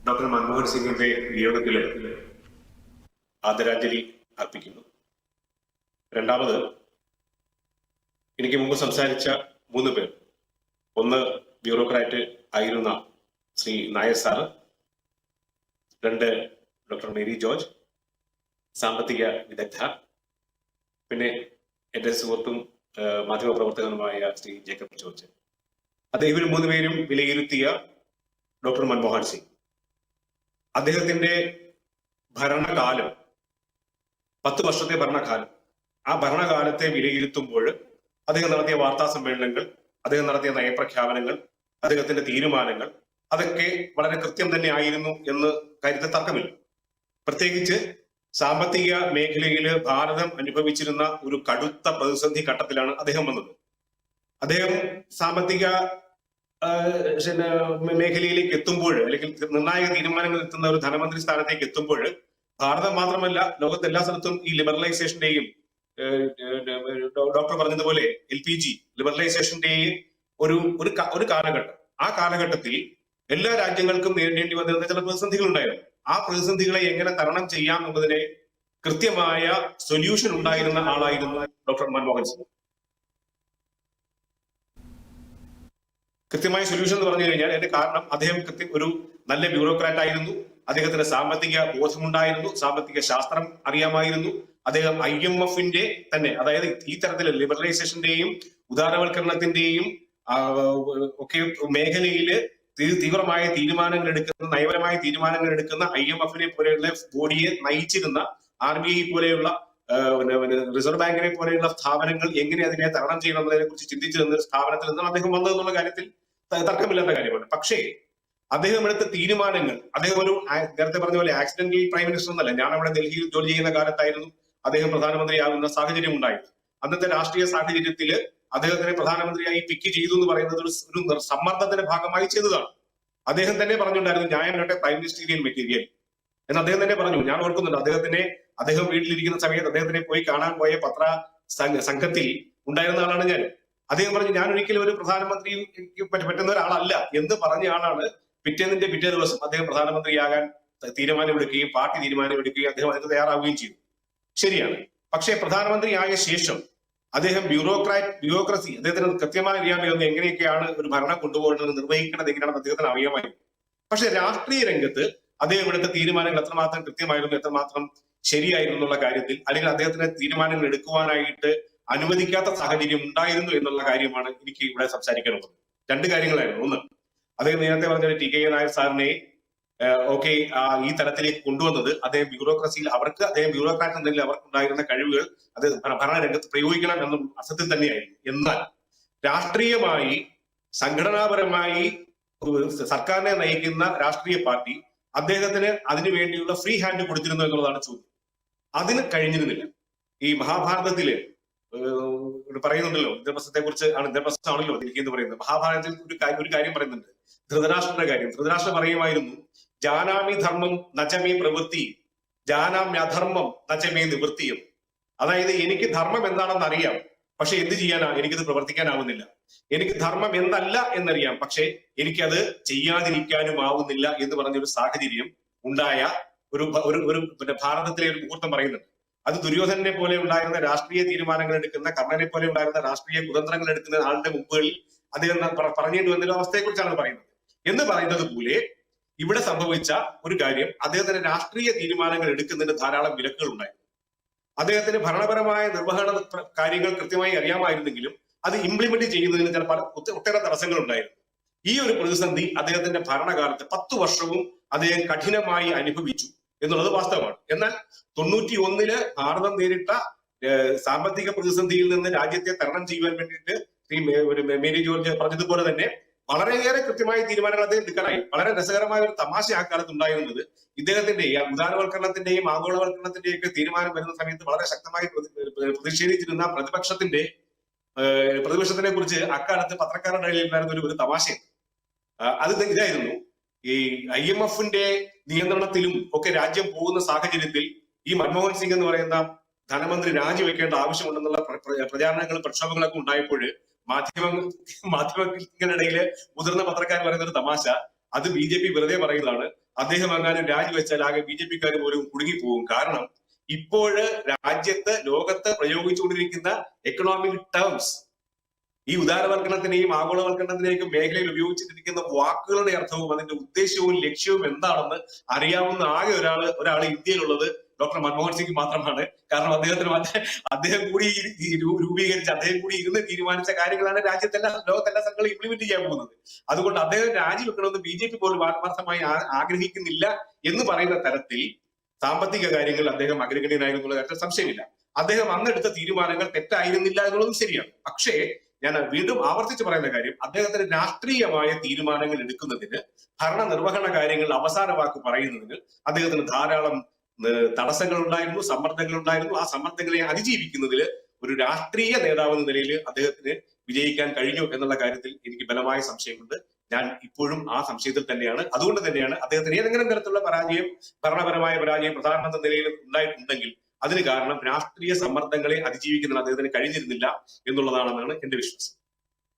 Doctor Manmohan സിംഗിന്റെ വിയോഗത്തിൽ ആദരാഞ്ജലി അർപ്പിക്കുന്നു. രണ്ടാമത്, എനിക്ക് മുമ്പ് സംസാരിച്ച 3 പേർ, ഒന്ന് ബ്യൂറോക്രാറ്റ് ആയിരുന്ന Shri Nair sir, 2 doctor Mary George, സാമ്പത്തിക വിദഗ്ധ, പിന്നെ എന്റെ സുഹൃത്തും മാധ്യമപ്രവർത്തകനുമായ ശ്രീ ജേക്കബ് ജോർജ്. ഇവർ 3 പേരും വിലയിരുത്തിയ ഡോക്ടർ മൻമോഹൻ സിംഗ്, അദ്ദേഹത്തിന്റെ ഭരണകാലം, 10 വർഷത്തെ ഭരണകാലം, ആ ഭരണകാലത്തെ വിലയിരുത്തുമ്പോൾ അദ്ദേഹം നടത്തിയ വാർത്താ സമ്മേളനങ്ങൾ, അദ്ദേഹം നടത്തിയ നയപ്രഖ്യാപനങ്ങൾ, അദ്ദേഹത്തിന്റെ തീരുമാനങ്ങൾ, അതൊക്കെ വളരെ കൃത്യം തന്നെ ആയിരുന്നു എന്ന് കാര്യത്തിൽ തർക്കമില്ല. പ്രത്യേകിച്ച് സാമ്പത്തിക മേഖലയിൽ ഭാരതം അനുഭവിച്ചിരുന്ന ഒരു കടുത്ത പ്രതിസന്ധി ഘട്ടത്തിലാണ് അദ്ദേഹം വന്നത്. അദ്ദേഹം സാമ്പത്തിക മേഖലയിലേക്ക് എത്തുമ്പോൾ, അല്ലെങ്കിൽ നിർണായക തീരുമാനങ്ങൾ എത്തുന്ന ഒരു ധനമന്ത്രി സ്ഥാനത്തേക്ക് എത്തുമ്പോൾ, ഭാരതം മാത്രമല്ല ലോകത്തെ എല്ലാ സ്ഥലത്തും ഈ ലിബറലൈസേഷന്റെയും, ഡോക്ടർ പറഞ്ഞതുപോലെ LPG ലിബറലൈസേഷന്റെയും ഒരു കാലഘട്ടം. ആ കാലഘട്ടത്തിൽ എല്ലാ രാജ്യങ്ങൾക്കും നേരിടേണ്ടി വന്നിരുന്ന ചില പ്രതിസന്ധികൾ ഉണ്ടായിരുന്നു. ആ പ്രതിസന്ധികളെ എങ്ങനെ തരണം ചെയ്യാം എന്നതിനെ കൃത്യമായ സൊല്യൂഷൻ ഉണ്ടായിരുന്ന ആളായിരുന്നു ഡോക്ടർ മൻമോഹൻ സിംഗ്. കൃത്യമായ സൊല്യൂഷൻ എന്ന് പറഞ്ഞു കഴിഞ്ഞാൽ എന്റെ കാരണം, അദ്ദേഹം ഒരു നല്ല ബ്യൂറോക്രാറ്റ് ആയിരുന്നു, അദ്ദേഹത്തിന് സാമ്പത്തിക ബോധമുണ്ടായിരുന്നു, സാമ്പത്തിക ശാസ്ത്രം അറിയാമായിരുന്നു. അദ്ദേഹം IMF-ന്റെ തന്നെ, അതായത് ഈ തരത്തിലെ ലിബറലൈസേഷന്റെയും ഉദാരവൽക്കരണത്തിന്റെയും ഒക്കെ മേഖലയില് തീവ്രമായ തീരുമാനങ്ങൾ എടുക്കുന്ന, നയപരമായ തീരുമാനങ്ങൾ എടുക്കുന്ന IMF-നെ പോലെയുള്ള ബോഡിയെ നയിച്ചിരുന്ന RBI പോലെയുള്ള, റിസർവ് ബാങ്കിനെ പോലെയുള്ള സ്ഥാപനങ്ങൾ എങ്ങനെ അതിനെ തരണം ചെയ്യണമെന്നതിനെ കുറിച്ച് ചിന്തിച്ചിരുന്ന ഒരു സ്ഥാപനത്തിൽ നിന്നാണ് അദ്ദേഹം വന്നതെന്നുള്ള കാര്യത്തിൽ തർക്കമില്ലാത്ത കാര്യമാണ്. പക്ഷേ അദ്ദേഹം എടുത്ത തീരുമാനങ്ങൾ, അദ്ദേഹം ഒരു നേരത്തെ പറഞ്ഞ പോലെ ആക്സിഡന്റൽ പ്രൈം മിനിസ്റ്റർ എന്നല്ല. ഞാൻ അവിടെ ഡൽഹിയിൽ ജോലി ചെയ്യുന്ന കാലത്തായിരുന്നു അദ്ദേഹം പ്രധാനമന്ത്രിയാകുന്ന സാഹചര്യം ഉണ്ടായത്. അന്നത്തെ രാഷ്ട്രീയ സാഹചര്യത്തില് അദ്ദേഹത്തിനെ പ്രധാനമന്ത്രിയായി പിക്ക് ചെയ്തു എന്ന് പറയുന്നത് ഒരു സമ്മർദ്ദത്തിന്റെ ഭാഗമായി ചെയ്തതാണ്. അദ്ദേഹം തന്നെ പറഞ്ഞിട്ടുണ്ടായിരുന്നു, ഞാൻ നോട്ടെ പ്രൈം മിനിസ്റ്റീരിയൽ മെറ്റീരിയൽ എന്ന് അദ്ദേഹം തന്നെ പറഞ്ഞു. ഞാൻ ഓർക്കുന്നുണ്ട്, അദ്ദേഹം വീട്ടിലിരിക്കുന്ന സമയത്ത് അദ്ദേഹത്തിനെ പോയി കാണാൻ പോയ പത്ര സംഘത്തിൽ ഉണ്ടായിരുന്ന ആളാണ് ഞാൻ. അദ്ദേഹം പറഞ്ഞു, ഞാൻ ഒരിക്കലും ഒരു പ്രധാനമന്ത്രി പറ്റുന്ന ഒരാളല്ല എന്ന് പറഞ്ഞ ആളാണ്. പിറ്റേ ദിവസം അദ്ദേഹം പ്രധാനമന്ത്രിയാകാൻ തീരുമാനമെടുക്കുകയും പാർട്ടി തീരുമാനമെടുക്കുകയും അദ്ദേഹം അതിന് തയ്യാറാവുകയും ചെയ്തു. ശരിയാണ്. പക്ഷേ പ്രധാനമന്ത്രിയായ ശേഷം അദ്ദേഹം ബ്യൂറോക്രസി അദ്ദേഹത്തിന് കൃത്യമായി അറിയാമായിരുന്നു, എങ്ങനെയൊക്കെയാണ് ഒരു ഭരണം കൊണ്ടുപോകേണ്ടത്, നിർവഹിക്കേണ്ടത് എങ്ങനെയാണെന്ന് അദ്ദേഹത്തിന് അറിയാമായിരുന്നു. പക്ഷെ രാഷ്ട്രീയ രംഗത്ത് അദ്ദേഹം എടുത്ത തീരുമാനങ്ങൾ എത്രമാത്രം കൃത്യമായിരുന്നു, എത്രമാത്രം ശരിയായിരുന്നു എന്നുള്ള കാര്യത്തിൽ, അല്ലെങ്കിൽ അദ്ദേഹത്തിന് തീരുമാനങ്ങൾ എടുക്കുവാനായിട്ട് അനുവദിക്കാത്ത സാഹചര്യം ഉണ്ടായിരുന്നു എന്നുള്ള കാര്യമാണ് എനിക്ക് ഇവിടെ സംസാരിക്കാനുള്ളത്. 2 കാര്യങ്ങളായിരുന്നു. ഒന്ന്, അദ്ദേഹം നേരത്തെ പറഞ്ഞ TK നായർ സാറിനെ ഈ തലത്തിലേക്ക് കൊണ്ടുവന്നത് അദ്ദേഹം ബ്യൂറോക്രസിയിൽ, അദ്ദേഹം ബ്യൂറോക്രാറ്റ് എന്നതിൽ അവർക്കുണ്ടായിരുന്ന കഴിവുകൾ അത് ഭരണരംഗത്ത് പ്രയോഗിക്കണം എന്ന അർത്ഥത്തിൽ തന്നെയായിരുന്നു. എന്നാൽ രാഷ്ട്രീയമായി, സംഘടനാപരമായി സർക്കാരിനെ നയിക്കുന്ന രാഷ്ട്രീയ പാർട്ടി അദ്ദേഹത്തിന് അതിനു വേണ്ടിയുള്ള ഫ്രീ ഹാൻഡ് കൊടുത്തിരുന്നു എന്നുള്ളതാണ് ചോദ്യം. അതിന് കഴിഞ്ഞിരുന്നില്ല. ഈ മഹാഭാരതത്തില് പറയുന്നുണ്ടല്ലോ, ഇന്ദ്രപ്രസ്ഥത്തെ കുറിച്ച് ഇന്ദ്രപ്രസ്ഥമാണല്ലോ ഡൽഹി എന്ന് പറയുന്നത്. മഹാഭാരതത്തിൽ ഒരു കാര്യം പറയുന്നുണ്ട്, ധൃതരാഷ്ട്രന്റെ കാര്യം. ധൃതരാഷ്ട്ര പറയുമായിരുന്നു, ജാനാമി ധർമ്മം നചമേ പ്രവൃത്തി, ജാനാമ്യധർമ്മം നചമേ നിവൃത്തിയും. അതായത് എനിക്ക് ധർമ്മം എന്താണെന്ന് അറിയാം, പക്ഷെ എന്ത് ചെയ്യാനാ, എനിക്കത് പ്രവർത്തിക്കാനാവുന്നില്ല. എനിക്ക് ധർമ്മം എന്തല്ല എന്നറിയാം, പക്ഷെ എനിക്കത് ചെയ്യാതിരിക്കാനും ആവുന്നില്ല എന്ന് പറഞ്ഞൊരു സാഹചര്യം ഉണ്ടായ ഒരു ഭാരതത്തിലെ ഒരു മുഹൂർത്തം പറയുന്നുണ്ട്. അത് ദുര്യോധനെ പോലെ ഉണ്ടായിരുന്ന രാഷ്ട്രീയ തീരുമാനങ്ങൾ എടുക്കുന്ന, കർണനെ പോലെ ഉണ്ടായിരുന്ന രാഷ്ട്രീയ കുതന്ത്രങ്ങൾ എടുക്കുന്ന ആളുടെ മുമ്പുകളിൽ അദ്ദേഹം പറഞ്ഞേണ്ടി വന്നൊരു അവസ്ഥയെ കുറിച്ചാണ് പറയുന്നത്. എന്ന് പറയുന്നത് പോലെ ഇവിടെ സംഭവിച്ച ഒരു കാര്യം, അദ്ദേഹത്തിന് രാഷ്ട്രീയ തീരുമാനങ്ങൾ എടുക്കുന്നതിന് ധാരാളം വിലക്കുകൾ ഉണ്ടായിരുന്നു. അദ്ദേഹത്തിന് ഭരണപരമായ നിർവഹണ കാര്യങ്ങൾ കൃത്യമായി അറിയാമായിരുന്നെങ്കിലും അത് ഇംപ്ലിമെന്റ് ചെയ്യുന്നതിന് ചില ഒട്ടേറെ തടസ്സങ്ങൾ ഉണ്ടായിരുന്നു. ഈ ഒരു പ്രതിസന്ധി അദ്ദേഹത്തിന്റെ ഭരണകാലത്ത് 10 വർഷവും അദ്ദേഹം കഠിനമായി അനുഭവിച്ചു എന്നുള്ളത് വാസ്തവമാണ്. എന്നാൽ 91-ല് ഭാരതം നേരിട്ട സാമ്പത്തിക പ്രതിസന്ധിയിൽ നിന്ന് രാജ്യത്തെ തരണം ചെയ്യുവാൻ വേണ്ടിയിട്ട് മേരി ജോർജ് പറഞ്ഞതുപോലെ തന്നെ വളരെയേറെ കൃത്യമായ തീരുമാനങ്ങൾ അദ്ദേഹം എടുക്കാനായി. വളരെ രസകരമായ ഒരു തമാശ ആ കാലത്ത് ഉണ്ടായിരുന്നത്, ഇദ്ദേഹത്തിന്റെ ഉദാരവൽക്കരണത്തിന്റെയും ആഗോളവൽക്കരണത്തിന്റെയും ഒക്കെ തീരുമാനം വരുന്ന സമയത്ത് വളരെ ശക്തമായി പ്രതിഷേധിച്ചിരുന്ന പ്രതിപക്ഷത്തിനെ കുറിച്ച് അക്കാലത്ത് പത്രക്കാരുടെ ഇടയിൽ ഉണ്ടായിരുന്ന ഒരു തമാശയാണ്. അത് ഇതായിരുന്നു, ഈ IMF-ന്റെ നിയന്ത്രണത്തിലും ഒക്കെ രാജ്യം പോകുന്ന സാഹചര്യത്തിൽ ഈ മൻമോഹൻ സിംഗ് എന്ന് പറയുന്ന ധനമന്ത്രി രാജിവെക്കേണ്ട ആവശ്യമുണ്ടെന്നുള്ള പ്രചാരണങ്ങളും പ്രക്ഷോഭങ്ങളൊക്കെ ഉണ്ടായപ്പോൾ മാധ്യമങ്ങൾക്കിടയില് മുതിർന്ന പത്രക്കാർ പറയുന്ന ഒരു തമാശ, അത് BJP വെറുതെ പറയുന്നതാണ്. അദ്ദേഹം എങ്ങാനും രാജിവെച്ചാൽ ആകെ BJP-ക്കാർ പോലും കുടുങ്ങിപ്പോകും. കാരണം ഇപ്പോഴ് രാജ്യത്ത് ലോകത്ത് പ്രയോഗിച്ചുകൊണ്ടിരിക്കുന്ന എക്കണോമിക് ടേംസ്, ഈ ഉദാരവൽക്കരണത്തിനെയും ആഗോളവൽക്കരണത്തിനെയും മേഖലയിൽ ഉപയോഗിച്ചിരിക്കുന്ന വാക്കുകളുടെ അർത്ഥവും അതിന്റെ ഉദ്ദേശവും ലക്ഷ്യവും എന്താണെന്ന് അറിയാവുന്ന ആകെ ഒരാൾ ഇന്ത്യയിലുള്ളത് ഡോക്ടർ മൻമോഹൻ സിംഗ് മാത്രമാണ്. കാരണം അദ്ദേഹം കൂടി രൂപീകരിച്ച് അദ്ദേഹം കൂടി ഇരുന്ന് തീരുമാനിച്ച കാര്യങ്ങളാണ് ലോകത്തെല്ലാ സ്ഥലങ്ങളും ഇംപ്ലിമെന്റ് ചെയ്യാൻ പോകുന്നത്. അതുകൊണ്ട് അദ്ദേഹം രാജിവെക്കണമെന്ന് BJP പോലും ആത്മാർത്ഥമായി ആഗ്രഹിക്കുന്നില്ല എന്ന് പറയുന്ന തരത്തിൽ സാമ്പത്തിക കാര്യങ്ങൾ അദ്ദേഹം അഗ്രഗണ്യനായിരുന്നു എന്നുള്ള കാര്യത്തിൽ സംശയമില്ല. അദ്ദേഹം അന്നെടുത്ത തീരുമാനങ്ങൾ തെറ്റായിരുന്നില്ല എന്നുള്ളതും ശരിയാണ്. പക്ഷേ ഞാൻ വീണ്ടും ആവർത്തിച്ച് പറയുന്ന കാര്യം, അദ്ദേഹത്തിന് രാഷ്ട്രീയമായ തീരുമാനങ്ങൾ എടുക്കുന്നതിന്, ഭരണനിർവഹണ കാര്യങ്ങൾ അവസാന വാക്ക് പറയുന്നതിന് അദ്ദേഹത്തിന് ധാരാളം തടസ്സങ്ങൾ ഉണ്ടായിരുന്നു, സമ്മർദ്ദങ്ങൾ ഉണ്ടായിരുന്നു. ആ സമ്മർദ്ദങ്ങളെ അതിജീവിക്കുന്നതിൽ ഒരു രാഷ്ട്രീയ നേതാവ് എന്ന നിലയിൽ അദ്ദേഹത്തിന് വിജയിക്കാൻ കഴിഞ്ഞു എന്നുള്ള കാര്യത്തിൽ എനിക്ക് ബലമായ സംശയമുണ്ട്. ഞാൻ ഇപ്പോഴും ആ സംശയത്തിൽ തന്നെയാണ്. അതുകൊണ്ട് തന്നെയാണ് അദ്ദേഹത്തിന് ഏതെങ്കിലും തരത്തിലുള്ള പരാജയം, ഭരണപരമായ പരാജയം പ്രധാനമന്ത്രി നിലയിൽ ഉണ്ടായിട്ടുണ്ടെങ്കിൽ അതിന് കാരണം രാഷ്ട്രീയ സമ്മർദ്ദങ്ങളെ അതിജീവിക്കുന്നതിന് അദ്ദേഹത്തിന് കഴിഞ്ഞിരുന്നില്ല എന്നുള്ളതാണെന്നാണ് എന്റെ വിശ്വാസം.